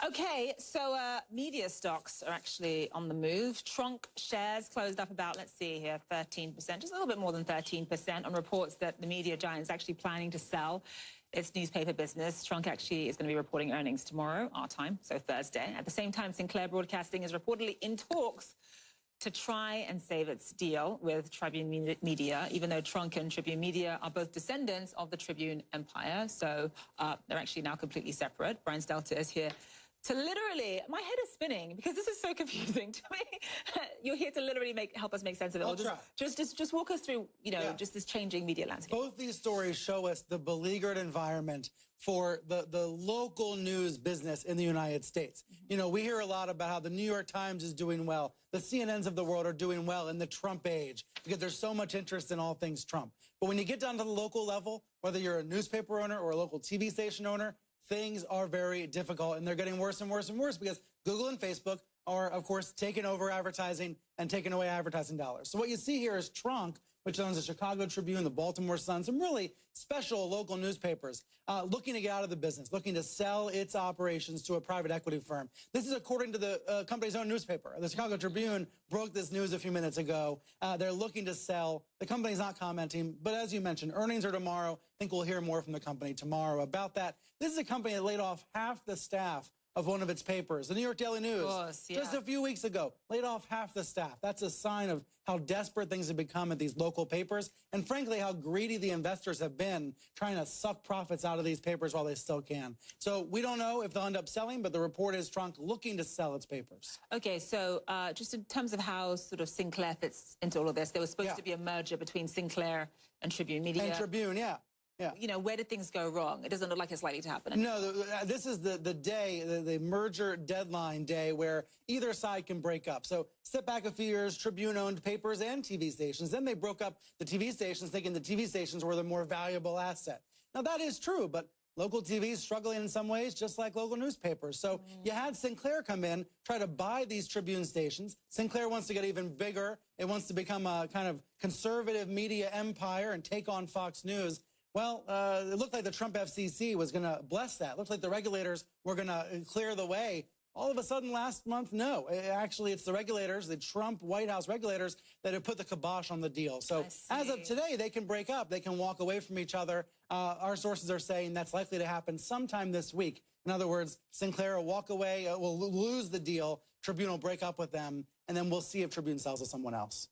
Okay, so media stocks are actually on the move. Tronc shares closed up about, let's see here, 13%, just a little bit more than 13% on reports that the media giant is actually planning to sell its newspaper business. Tronc actually is going to be reporting earnings tomorrow, our time, so Thursday. At the same time, Sinclair Broadcasting is reportedly in talks to try and save its deal with Tribune Media, even though Tronc and Tribune Media are both descendants of the Tribune empire. So they're actually now completely separate. Brian Stelter is here to literally, my head is spinning because this is so confusing to me. You're here to literally help us make sense of it. I'll try. Just walk us through, just this changing media landscape. Both these stories show us the beleaguered environment for the local news business in the United States. We hear a lot about how the New York Times is doing well. The CNNs of the world are doing well in the Trump age because there's so much interest in all things Trump. But when you get down to the local level, whether you're a newspaper owner or a local TV station owner, things are very difficult, and they're getting worse and worse and worse because Google and Facebook are, of course, taking over advertising and taking away advertising dollars. So what you see here is Tronc, which owns the Chicago Tribune, the Baltimore Sun, some really special local newspapers, looking to get out of the business, looking to sell its operations to a private equity firm. This is according to the company's own newspaper. The Chicago Tribune broke this news a few minutes ago. They're looking to sell. The company's not commenting, but as you mentioned, earnings are tomorrow. I think we'll hear more from the company tomorrow about that. This is a company that laid off half the staff of one of its papers, the New York Daily News, just a few weeks ago, laid off half the staff. That's a sign of how desperate things have become at these local papers, and frankly, how greedy the investors have been trying to suck profits out of these papers while they still can. So we don't know if they'll end up selling, but the report is Tronc looking to sell its papers. Okay, so just in terms of how sort of Sinclair fits into all of this, there was supposed to be a merger between Sinclair and Tribune Media. And Tribune, yeah. Where did things go wrong? It doesn't look like it's likely to happen. No, this is the day, the merger deadline day where either side can break up. So step back a few years, Tribune owned papers and TV stations. Then they broke up the TV stations, thinking the TV stations were the more valuable asset. Now, that is true, but local TV is struggling in some ways, just like local newspapers. So you had Sinclair come in, try to buy these Tribune stations. Sinclair wants to get even bigger. It wants to become a kind of conservative media empire and take on Fox News. Well, it looked like the Trump FCC was going to bless that. It looked like the regulators were going to clear the way. All of a sudden last month, no. Actually, it's the regulators, the Trump White House regulators, that have put the kibosh on the deal. So as of today, they can break up. They can walk away from each other. Our sources are saying that's likely to happen sometime this week. In other words, Sinclair will walk away, will lose the deal. Tribune will break up with them, and then we'll see if Tribune sells to someone else.